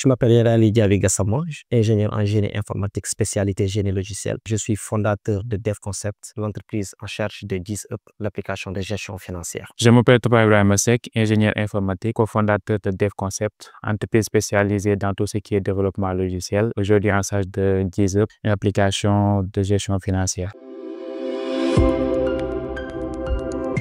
Je m'appelle Yerali Diaby Gassama, ingénieur en génie informatique, spécialité génie logiciel. Je suis fondateur de DevConcept, l'entreprise en charge de GizUp, l'application de gestion financière. Je m'appelle Toba Ibrahima Seck, ingénieur informatique, cofondateur de DevConcept, entreprise spécialisée dans tout ce qui est développement logiciel. Aujourd'hui en charge de GizUp, une application de gestion financière.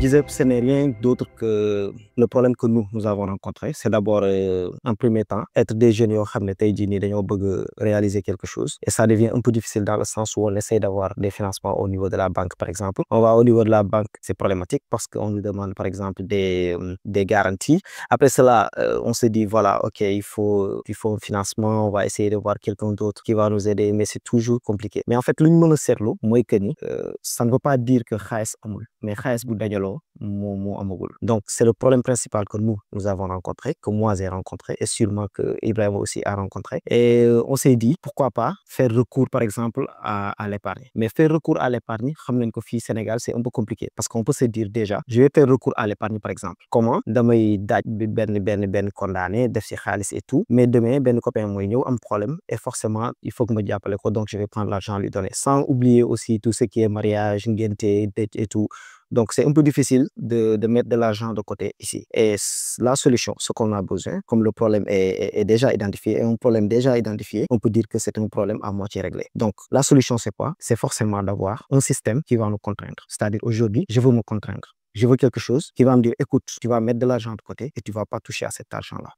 GizUp, ce n'est rien d'autre que le problème que nous avons rencontré. C'est d'abord, en premier temps, être des jeunes qui veulent réaliser quelque chose. Et ça devient un peu difficile dans le sens où on essaie d'avoir des financements au niveau de la banque, par exemple. On va au niveau de la banque, c'est problématique parce qu'on nous demande, par exemple, des garanties. Après cela, on se dit, voilà, OK, il faut un financement, on va essayer de voir quelqu'un d'autre qui va nous aider, mais c'est toujours compliqué. Mais en fait, l'union cerveau, moi, ça ne veut pas dire que Khaes Amul, mais Khaes Boudanyalo, donc, c'est le problème principal que nous avons rencontré, que moi j'ai rencontré et sûrement que Ibrahim aussi a rencontré. Et on s'est dit, pourquoi pas faire recours, par exemple, à l'épargne. Mais faire recours à l'épargne, au Sénégal, c'est un peu compliqué parce qu'on peut se dire déjà, je vais faire recours à l'épargne, par exemple. Comment? Damay daj ben condamné, def ci khalis et tout, mais demain, ben copain moy ñew am problème et forcément, il faut que me jappalé ko, donc je vais prendre l'argent lui donner. Sans oublier aussi tout ce qui est mariage, ngenté, et tout. Donc, c'est un peu difficile de mettre de l'argent de côté ici. Et la solution, ce qu'on a besoin, comme le problème est déjà identifié, un problème déjà identifié, on peut dire que c'est un problème à moitié réglé. Donc, la solution, c'est quoi? C'est forcément d'avoir un système qui va nous contraindre. C'est-à-dire, aujourd'hui, je veux me contraindre. Je veux quelque chose qui va me dire, écoute, tu vas mettre de l'argent de côté et tu vas pas toucher à cet argent-là.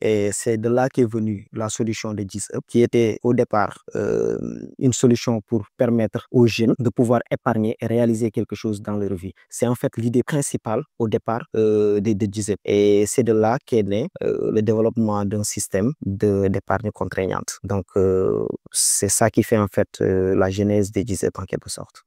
Et c'est de là qu'est venue la solution de GizUp, qui était au départ une solution pour permettre aux jeunes de pouvoir épargner et réaliser quelque chose dans leur vie. C'est en fait l'idée principale au départ de GizUp. Et c'est de là qu'est né le développement d'un système d'épargne contraignante. Donc, c'est ça qui fait en fait la genèse de GizUp en quelque sorte.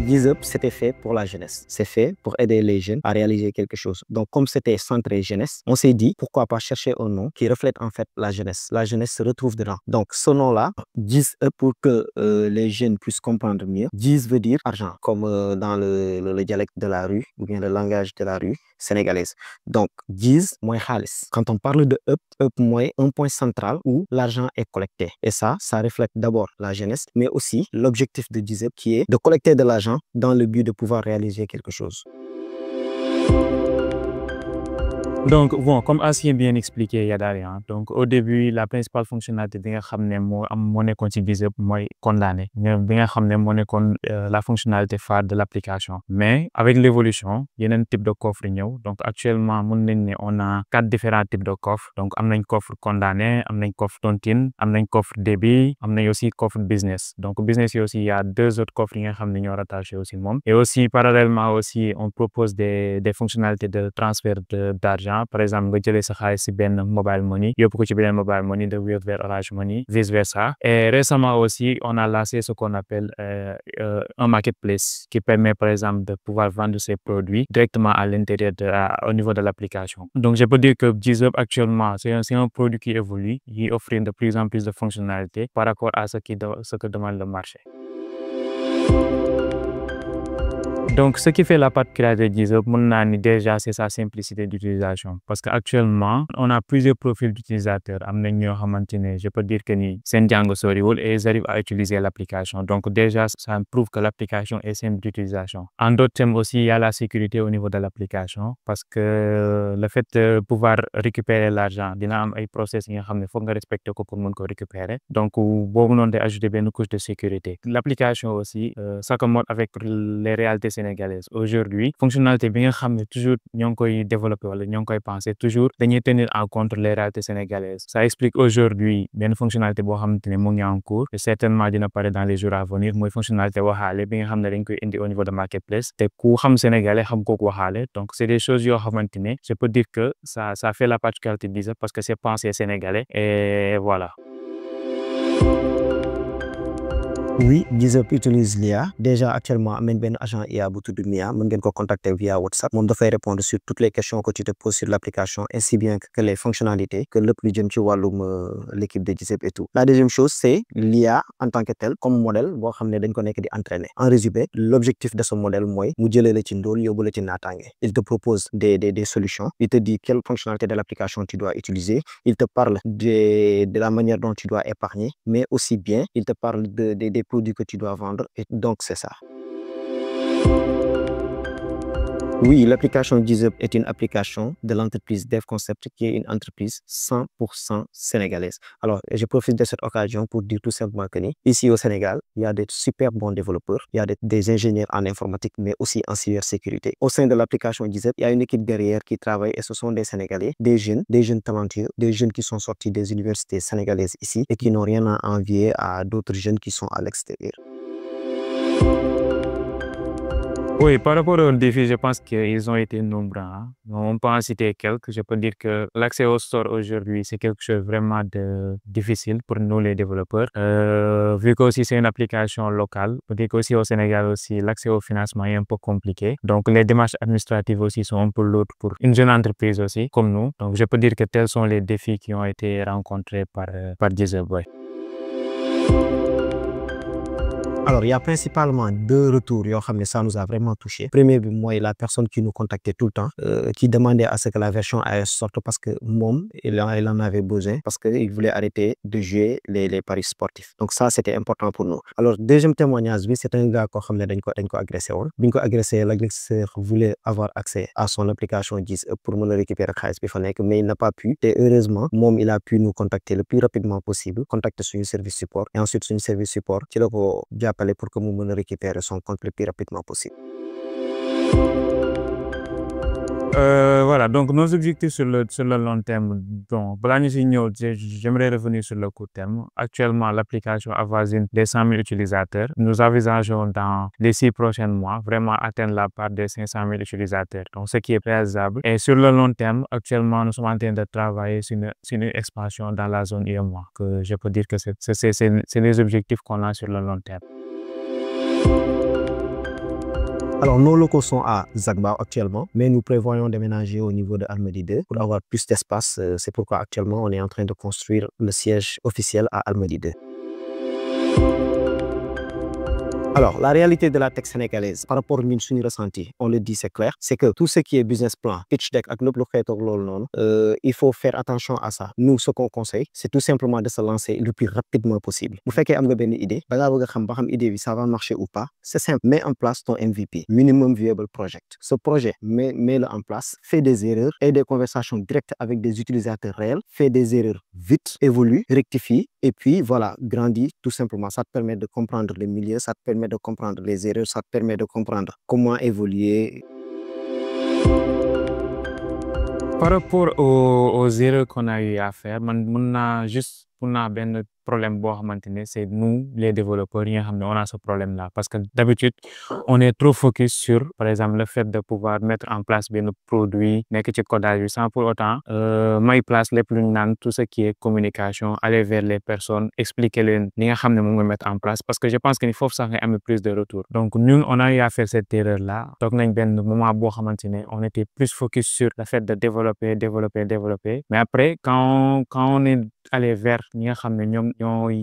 GizUp, c'était fait pour la jeunesse. C'est fait pour aider les jeunes à réaliser quelque chose. Donc, comme c'était centré jeunesse, on s'est dit, pourquoi pas chercher un nom qui reflète en fait la jeunesse. La jeunesse se retrouve dedans. Donc, ce nom-là, GizUp, pour que les jeunes puissent comprendre mieux, Giz veut dire argent, comme dans le dialecte de la rue, ou bien le langage de la rue sénégalaise. Donc, Giz, moins khalis. Quand on parle de up, moins un point central où l'argent est collecté. Et ça reflète d'abord la jeunesse, mais aussi l'objectif de GizUp qui est de collecter de l'argent dans le but de pouvoir réaliser quelque chose. Donc, bon, comme assez bien expliqué, Yadari, donc au début, la principale fonctionnalité de GizUp, moi condamné. La fonctionnalité phare de l'application. Mais avec l'évolution, il y a un type de coffre. Donc, actuellement, on a 4 différents types de coffres. Donc, on a un coffre condamné, on a un coffre tontine, on a un coffre débit, on a aussi un coffre business. Donc, business, il y a 2 autres coffres qui sont rattachés aussi. Et aussi, parallèlement, aussi, on propose des fonctionnalités de transfert d'argent. Par exemple, vous avez un mobile money, mobile money de Wave vers Orange Money, vice versa. Et récemment aussi, on a lancé ce qu'on appelle un marketplace qui permet, par exemple, de pouvoir vendre ses produits directement à l'intérieur au niveau de l'application. Donc, je peux dire que GizUp actuellement, c'est un produit qui évolue, qui offre de plus en plus de fonctionnalités par rapport à ce que demande le marché. Donc, ce qui fait la particularité de GizUp, déjà, c'est sa simplicité d'utilisation. Parce qu'actuellement, on a plusieurs profils d'utilisateurs. Je peux dire que c'est un Django Storyboard et ils arrivent à utiliser l'application. Donc, déjà, ça prouve que l'application est simple d'utilisation. En d'autres termes aussi, il y a la sécurité au niveau de l'application. Parce que le fait de pouvoir récupérer l'argent, il y a un process qu'il faut respecter pour récupérer. Donc, vous avez ajouté une couche de sécurité. L'application aussi s'accommode avec les réalités sénégalaise. Aujourd'hui, fonctionnalité bien toujours développer ou penser toujours tenir en compte les réalités sénégalaises. Ça explique aujourd'hui bien fonctionnalité en cours et certainement dina parler dans les jours à venir. Moi fonctionnalité au niveau de marketplace. Te ku sénégalais donc c'est des choses je peux dire que ça fait la particularité de parce que c'est pensé sénégalais et voilà. Oui, GitHub utilise l'IA. Déjà, actuellement, amène ben agent IA bu tudd Mia, mën ngeen ko contacter via WhatsApp. Moom dafay répondre sur toutes les questions que tu te poses sur l'application, ainsi bien que les fonctionnalités, que lépp lu jëm ci wàllum l'équipe de GitHub et tout. La deuxième chose, c'est l'IA en tant que tel, comme modèle boo xam ne dañ ko nekk di entraîner. En résumé, l'objectif de ce modèle mooy mu jëlee la ci ndóol yóbbu la ci naataange. Il te propose des solutions. Il te dit quelle fonctionnalité de l'application tu dois utiliser. Il te parle de la manière dont tu dois épargner, mais aussi bien, il te parle des produits que tu dois vendre. Et donc, c'est ça. Oui, l'application GitHub est une application de l'entreprise DevConcept qui est une entreprise 100% sénégalaise. Alors, je profite de cette occasion pour dire tout simplement que ici au Sénégal, il y a des super bons développeurs, il y a des ingénieurs en informatique, mais aussi en cybersécurité. Au sein de l'application GitHub, il y a une équipe derrière qui travaille et ce sont des Sénégalais, des jeunes talentueux, des jeunes qui sont sortis des universités sénégalaises ici et qui n'ont rien à envier à d'autres jeunes qui sont à l'extérieur. Oui, par rapport aux défis, je pense qu'ils ont été nombreux, hein. On peut en citer quelques. Je peux dire que l'accès au store aujourd'hui, c'est quelque chose vraiment de difficile pour nous, les développeurs. Vu qu'aussi c'est une application locale, on dit qu'aussi au Sénégal aussi, l'accès au financement est un peu compliqué. Donc, les démarches administratives aussi sont un peu lourdes pour une jeune entreprise aussi, comme nous. Donc, je peux dire que tels sont les défis qui ont été rencontrés par GitHub. Ouais. Alors, il y a principalement deux retours, ça nous a vraiment touché. Premier, moi, la personne qui nous contactait tout le temps, qui demandait à ce que la version iOS sorte parce que il en avait besoin, parce qu'il voulait arrêter de jouer les paris sportifs. Donc ça, c'était important pour nous. Alors, deuxième témoignage, c'est un gars qui a agressé. Agressé, l'agresseur voulait avoir accès à son application GitHub pour me récupérer mais il n'a pas pu. Et heureusement, il a pu nous contacter le plus rapidement possible, contacter son service support, et ensuite son service support, pour que nous récupérer son compte le plus rapidement possible. Voilà, donc nos objectifs sur le long terme, bon, j'aimerais revenir sur le court terme. Actuellement, l'application avoisine les 100 000 utilisateurs. Nous envisageons dans les 6 prochains mois vraiment atteindre la part des 500 000 utilisateurs, donc ce qui est réalisable. Et sur le long terme, actuellement, nous sommes en train de travailler sur une expansion dans la zone UEMOA, que je peux dire que c'est les objectifs qu'on a sur le long terme. Alors, nos locaux sont à Zagba actuellement, mais nous prévoyons déménager au niveau de Almadies 2 pour avoir plus d'espace. C'est pourquoi actuellement, on est en train de construire le siège officiel à Almadies 2. Alors, la réalité de la tech sénégalaise par rapport à ce ressenti, on le dit, c'est clair, c'est que tout ce qui est business plan, pitch deck, il faut faire attention à ça. Nous, ce qu'on conseille, c'est tout simplement de se lancer le plus rapidement possible. Vous faites une idée, ça va marcher ou pas, c'est simple, mets en place ton MVP, Minimum Viable Project. Ce projet, mets-le en place, fais des erreurs et des conversations directes avec des utilisateurs réels, fais des erreurs vite, évolue, rectifie, et puis voilà, grandis tout simplement. Ça te permet de comprendre le milieu, ça te permet de comprendre les erreurs, ça te permet de comprendre comment évoluer. Par rapport aux erreurs qu'on a eu à faire, juste pour un problème, c'est nous, les développeurs, on a ce problème-là. Parce que d'habitude, on est trop focus sur, par exemple, le fait de pouvoir mettre en place nos produits, codage, sans pour autant mettre place les plus tout ce qui est communication, aller vers les personnes, expliquer les mettre en place. Parce que je pense qu'il faut ça ait plus de retour. Donc, nous, on a eu à faire cette erreur-là. Donc, on était plus focus sur le fait de développer. Mais après, quand on est allé vers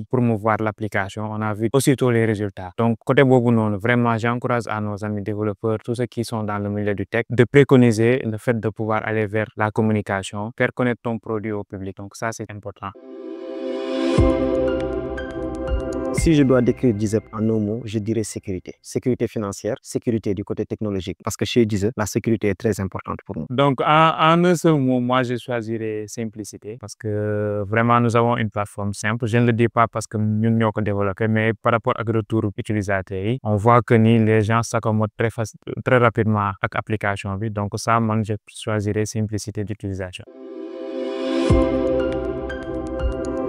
promouvoir l'application, on a vu aussitôt les résultats. Donc, côté bobu non, vraiment, j'encourage à nos amis développeurs, tous ceux qui sont dans le milieu du tech, de préconiser le fait de pouvoir aller vers la communication, faire connaître ton produit au public. Donc, ça, c'est important. Si je dois décrire GitHub en un mot, je dirais sécurité. Sécurité financière, sécurité du côté technologique. Parce que chez GitHub, la sécurité est très importante pour nous. Donc, en un seul mot, moi, je choisirais simplicité. Parce que vraiment, nous avons une plateforme simple. Je ne le dis pas parce que nous sommes développés, mais par rapport à retour utilisateur, on voit que les gens s'accommodent très rapidement avec l'application. Donc, ça, moi, je choisirais simplicité d'utilisation.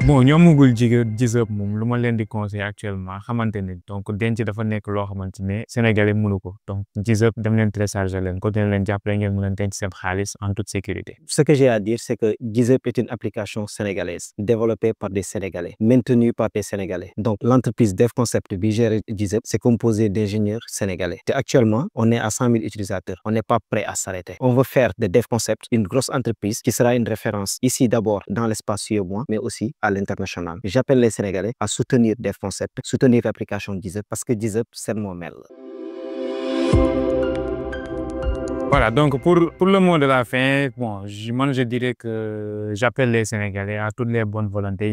bon ñoomagul GitHub moom lu ma leen di conseiller actuellement xamante ni donc denc dafa nekk loo xamante ne Sénégalais mënu ko donc GitHub dem leen télécharger leen ko dina leen jàppale ngeen mën a denc seen xaalis en toute sécurité. Ce que j'ai à dire, c'est que GitHub est une application sénégalaise développée par des Sénégalais, maintenue par des Sénégalais. Donc, l'entreprise DevConcept qui gère GitHub, c'est composé d'ingénieurs sénégalais. Et actuellement, on est à 100 000 utilisateurs. On n'est pas prêt à s'arrêter. On veut faire de DevConcept une grosse entreprise qui sera une référence ici d'abord dans l'espace suédois, mais aussi à l'international. J'appelle les Sénégalais à soutenir DevConcept, soutenir l'application GitHub parce que GitHub, c'est mon mail. Voilà, donc pour le mot de la fin, bon, moi je dirais que j'appelle les Sénégalais à toutes les bonnes volontés.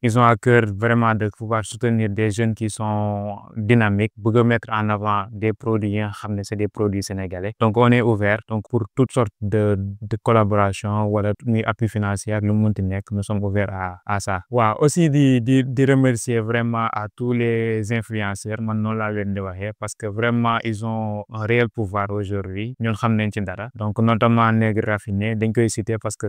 Ils ont à cœur vraiment de pouvoir soutenir des jeunes qui sont dynamiques, pour mettre en avant des produits, c'est des produits sénégalais. Donc on est ouvert donc pour toutes sortes de collaborations ou d'appui financier, nous sommes ouverts à ça. Wow, aussi de remercier vraiment à tous les influenceurs, parce que vraiment ils ont un réel pouvoir aujourd'hui. Donc notamment Nègre Raffiné dañ koy citer parce que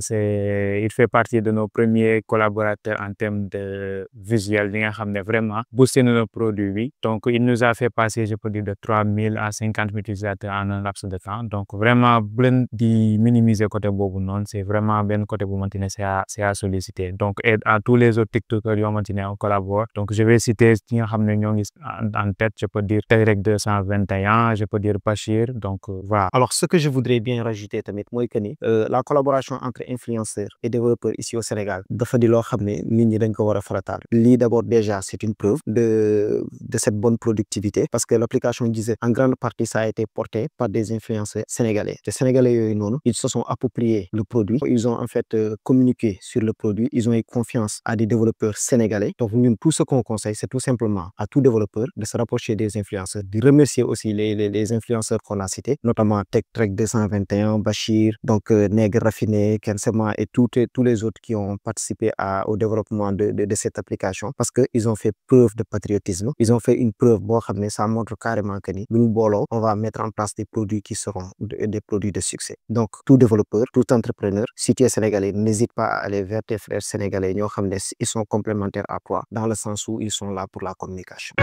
il fait partie de nos premiers collaborateurs en termes de visuel li nga vraiment booster nos produits. Donc il nous a fait passer, je peux dire, de 3 000 à 50 000 utilisateurs en un laps de temps. Donc vraiment bu di minimiser côté boobu noonu, c'est vraiment benn côté bu xamante ne c'est à solliciter. Donc et à tous les autres TikTokers yoo xamante ne on collabore. Donc je vais citer ñi nga xam ne ñoo ngi en tête, je peux dire Tegrec 221, je peux dire Bachir. Donc voilà. Alors, ce que je voudrais bien rajouter, tamit, moi, la collaboration entre influenceurs et développeurs ici au Sénégal, d'abord, déjà, c'est une preuve de cette bonne productivité parce que l'application disait en grande partie, ça a été porté par des influenceurs sénégalais. Les Sénégalais, ils se sont appropriés le produit. Ils ont en fait communiqué sur le produit. Ils ont eu confiance à des développeurs sénégalais. Donc, nous, tout ce qu'on conseille, c'est tout simplement à tout développeur de se rapprocher des influenceurs, de remercier aussi les influenceurs qu'on a cités, notamment Trek 221, Bachir, donc Nègre Raffiné, Kensema et tous les autres qui ont participé au développement de cette application parce qu'ils ont fait preuve de patriotisme. Ils ont fait une preuve, ça montre carrément que on va mettre en place des produits qui seront des produits de succès. Donc, tout développeur, tout entrepreneur, si tu es sénégalais, n'hésite pas à aller vers tes frères sénégalais. Ils sont complémentaires à toi dans le sens où ils sont là pour la communication.